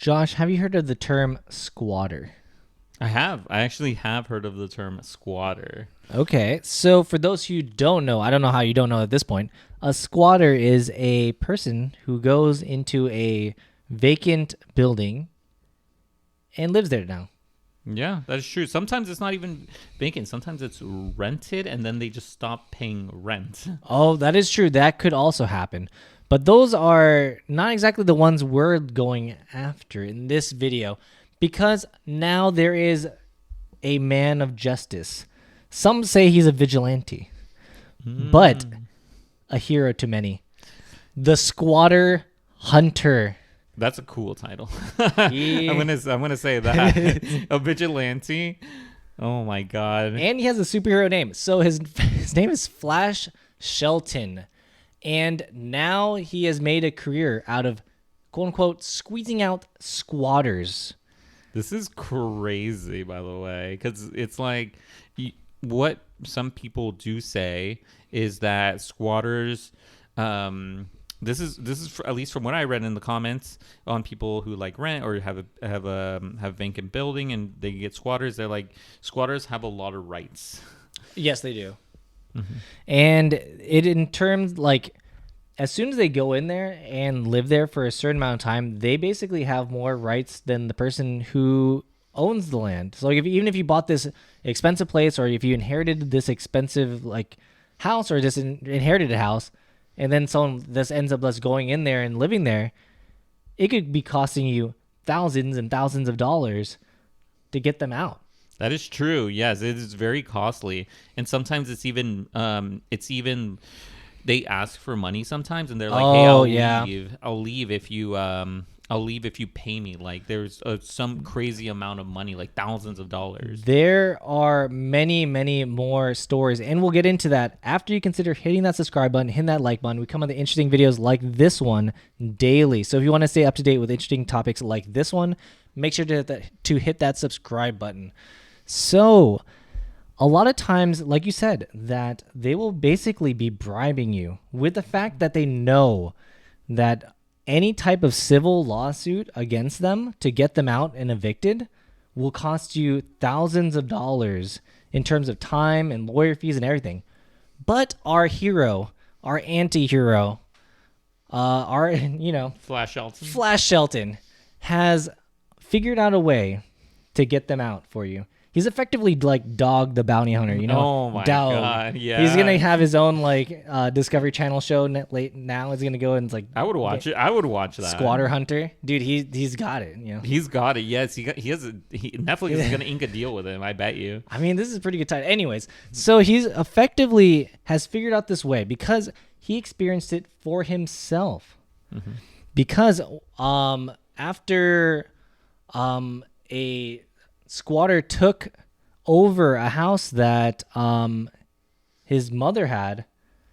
Josh, have you heard of the term squatter? I have. I actually have heard of the term squatter. Okay, so for those who don't know, I don't know how you don't know at this point, a squatter is a person who goes into a vacant building and lives there now. Yeah, that is true. Sometimes it's not even vacant. Sometimes it's rented and then they just stop paying rent. Oh, that is true. That could also happen. But those are not exactly the ones we're going after in this video because now there is a man of justice. Some say he's a vigilante, but a hero to many. The squatter hunter. That's a cool title. Yeah. I'm gonna say that. A vigilante. Oh my god. And he has a superhero name. So his name is Flash Shelton. And now he has made a career out of, quote unquote, squeezing out squatters. This is crazy, by the way, because it's like what some people do say is that squatters. This is at least from what I read in the comments on people who like rent or have vacant building and they get squatters. They're like squatters have a lot of rights. Yes, they do. Mm-hmm. And it in terms like as soon as they go in there and live there for a certain amount of time, they basically have more rights than the person who owns the land. So like even if you bought this expensive place or if you inherited this expensive like house or just inherited a house and then someone this ends up just going in there and living there, it could be costing you thousands and thousands of dollars to get them out. That is true. Yes, it is very costly, and sometimes it's even they ask for money sometimes, and they're like, "Hey, I'll leave if you pay me." Like there's some crazy amount of money, like thousands of dollars. There are many, many more stories, and we'll get into that after you consider hitting that subscribe button, hitting that like button. We come on the interesting videos like this one daily. So if you want to stay up to date with interesting topics like this one, make sure to hit that subscribe button. So a lot of times, like you said, that they will basically be bribing you with the fact that they know that any type of civil lawsuit against them to get them out and evicted will cost you thousands of dollars in terms of time and lawyer fees and everything. But our hero, our anti-hero, Flash Shelton has figured out a way to get them out for you. He's effectively like Dog the Bounty Hunter, you know? Oh my god, yeah. He's gonna have his own like Discovery Channel show late now. He's gonna go and like. I would watch it. I would watch that. Squatter Hunter, dude. He's got it. You know. He's got it. Yes, Netflix is gonna ink a deal with him. I bet you. I mean, this is a pretty good title. Anyways, so he's effectively has figured out this way because he experienced it for himself. Mm-hmm. Because after a squatter took over a house that his mother had.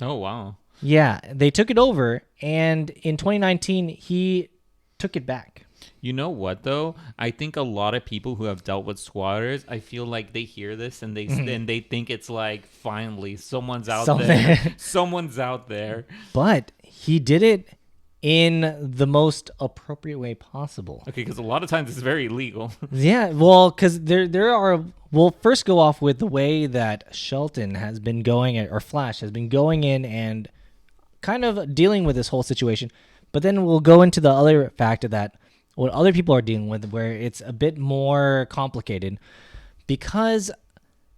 Oh, wow. Yeah, they took it over, and in 2019, he took it back. You know what, though? I think a lot of people who have dealt with squatters, I feel like they hear this and they think it's like, finally, someone's out there. Someone's out there. But he did it in the most appropriate way possible. Okay, because a lot of times it's very illegal. Yeah, well, because there are. We'll first go off with the way that Shelton has been going, or Flash has been going in and kind of dealing with this whole situation. But then we'll go into the other factor that what other people are dealing with, where it's a bit more complicated. Because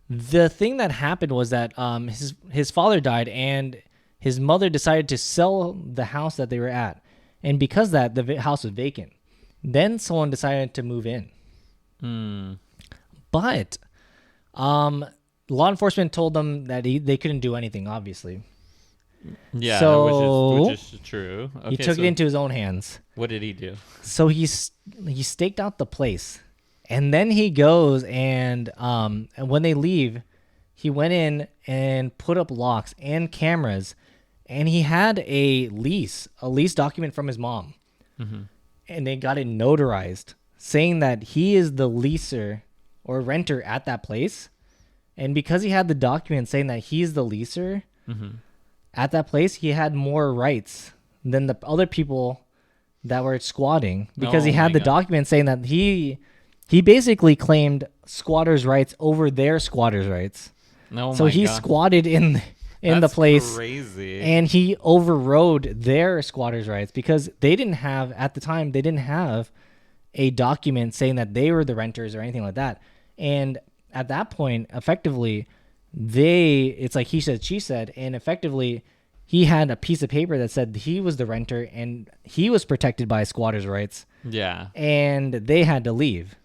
the thing that happened was that his father died and his mother decided to sell the house that they were at. And because of that, the house was vacant. Then someone decided to move in. But law enforcement told them that they couldn't do anything, obviously. Yeah, so which is true. Okay, he took it into his own hands. What did he do? So he staked out the place. And then he goes and when they leave, he went in and put up locks and cameras. And he had a lease document from his mom. Mm-hmm. And they got it notarized saying that he is the leaser or renter at that place. And because he had the document saying that he's the leaser at that place, he had more rights than the other people that were squatting because Oh he my had the God. document saying that he basically claimed squatters' rights over their squatters' rights. Oh So my he God. squatted in the That's place crazy. and he overrode their squatters' rights because they didn't have at the time they didn't have a document saying that they were the renters or anything like that. And at that point, effectively, it's like he said, she said, and effectively, he had a piece of paper that said he was the renter and he was protected by squatters' rights, Yeah. and they had to leave.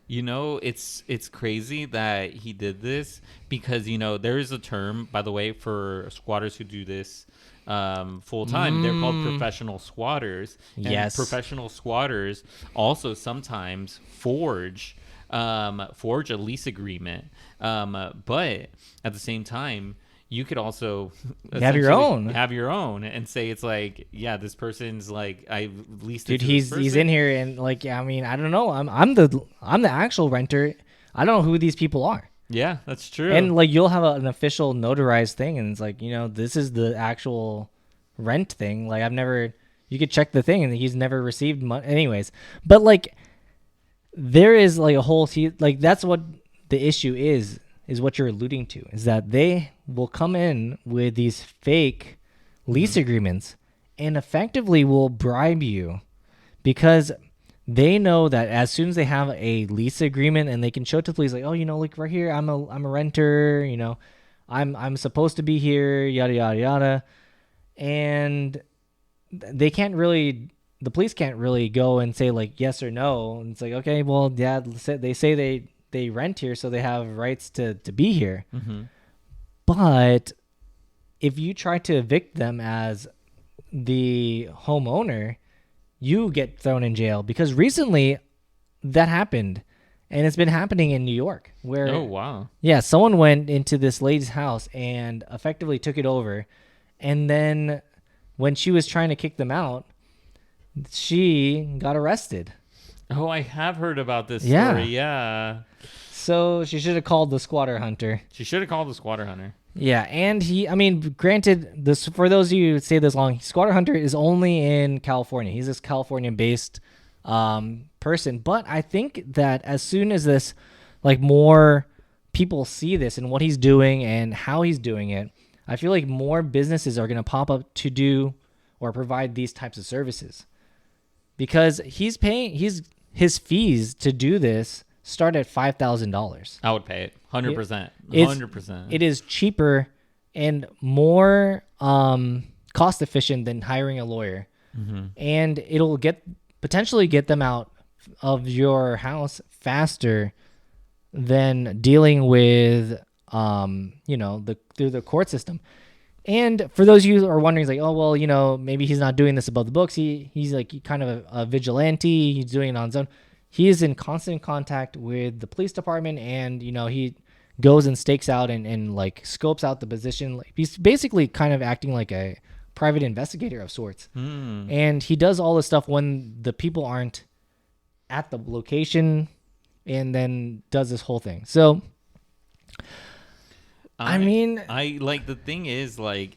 You know, it's crazy that he did this because you know there is a term, by the way, for squatters who do this full time. They're called professional squatters. And Yes. professional squatters also sometimes forge a lease agreement, but at the same time. You could also Have your own. have your own, and say it's like, yeah, this person's like I leased it Dude, to he's this person. in here and like I mean I don't know I'm the actual renter. I don't know who these people are. Yeah, that's true. And like you'll have an official notarized thing, and it's like this is the actual rent thing. Like I've never, you could check the thing, and he's never received money, anyways. But like there is like a whole like that's what the issue is what you're alluding to is that they will come in with these fake lease agreements and effectively will bribe you because they know that as soon as they have a lease agreement and they can show it to the police like, oh, like right here, I'm a renter, I'm supposed to be here, yada yada yada, and they can't really, the police can't really go and say like yes or no. And it's like, okay, well, yeah, they say they rent here, so they have rights to be here. Mm-hmm. But if you try to evict them as the homeowner, you get thrown in jail because recently that happened, and it's been happening in New York where Oh wow. yeah, someone went into this lady's house and effectively took it over, and then when she was trying to kick them out, she got arrested. Oh, I have heard about this Yeah. story. Yeah. So she should have called the squatter hunter. She should have called the squatter hunter. Yeah, and granted, this for those of you who say this long, Squatter Hunter is only in California. He's this California-based person, but I think that as soon as this, like more people see this and what he's doing and how he's doing it, I feel like more businesses are going to pop up to do or provide these types of services because he's paying his fees to do this start at $5,000. I would pay it 100%. It's- 100%. It is cheaper and more cost efficient than hiring a lawyer, and it'll potentially get them out of your house faster than dealing with through the court system. And for those of you who are wondering, it's like, oh well, maybe he's not doing this above the books. He's like kind of a vigilante. He's doing it on his own. He is in constant contact with the police department, and he goes and stakes out and like scopes out the position. Like, he's basically kind of acting like a private investigator of sorts. And he does all this stuff when the people aren't at the location, and then does this whole thing. So I mean, I like the thing is like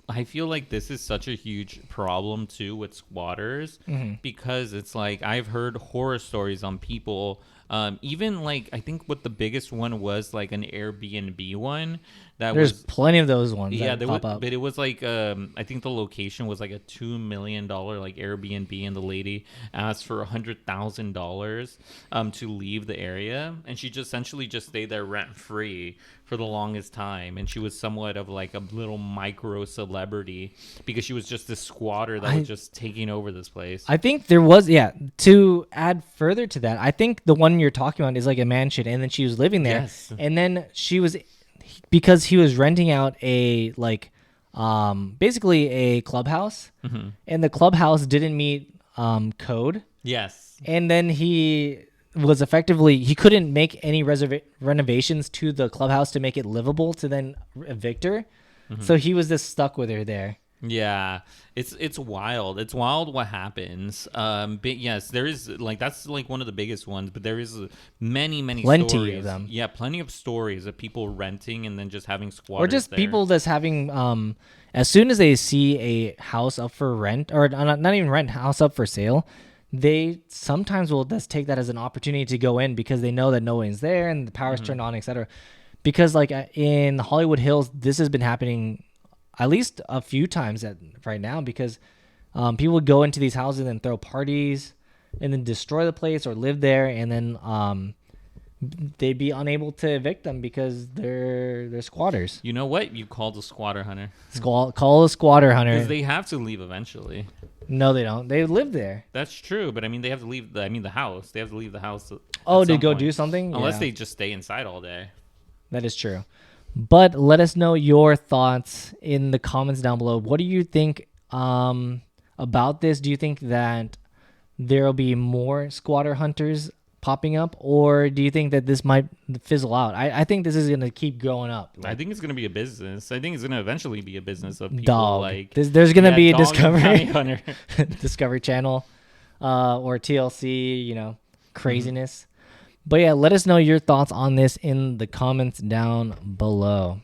I feel like this is such a huge problem too with squatters because it's like I've heard horror stories on people. Even like I think what the biggest one was like an Airbnb one that there's was plenty of those ones. yeah, that there pop was, up. but it was like I think the location was like a $2 million like Airbnb, and the lady asked for $100,000 to leave the area, and she just essentially just stayed there rent free for the longest time, and she was somewhat of like a little micro celebrity because she was just this squatter that was just taking over this place. I think there was, to add further to that, I think the one you're talking about is like a mansion, and then she was living there. Yes. And then because he was renting out a, like, basically a clubhouse, and the clubhouse didn't meet code. Yes. And then he was he couldn't make any renovations to the clubhouse to make it livable to then evict her. So he was just stuck with her there. Yeah, it's wild. It's wild what happens. But yes, there is like that's like one of the biggest ones. But there is many Plenty of stories. them. Yeah, plenty of stories of people renting and then just having Or squatters just there. people that's having as soon as they see a house up for rent, or not even rent, house up for sale, they sometimes will just take that as an opportunity to go in because they know that no one's there and the power's Mm-hmm. turned on, etc. Because like in Hollywood Hills, this has been happening at least a few times right now, because people would go into these houses and throw parties and then destroy the place or live there, and then they'd be unable to evict them because they're squatters. You know what? You called a squatter hunter Call a squatter because hunter. they have to leave eventually. No, they don't. They live there. That's true, but I mean they have to leave. The house. They have to leave the house. Oh, At to some go point. do something? Unless Yeah, they just stay inside all day. that is true. But let us know your thoughts in the comments down below. What do you think about this? Do you think that there will be more squatter hunters popping up, or do you think that this might fizzle out? I think this is going to keep going up. I think it's gonna be a business. I think it's gonna eventually be a business of people Dog. like There's going to be a dog and Discovery bounty hunter. Discovery Channel or TLC, craziness. But yeah, let us know your thoughts on this in the comments down below.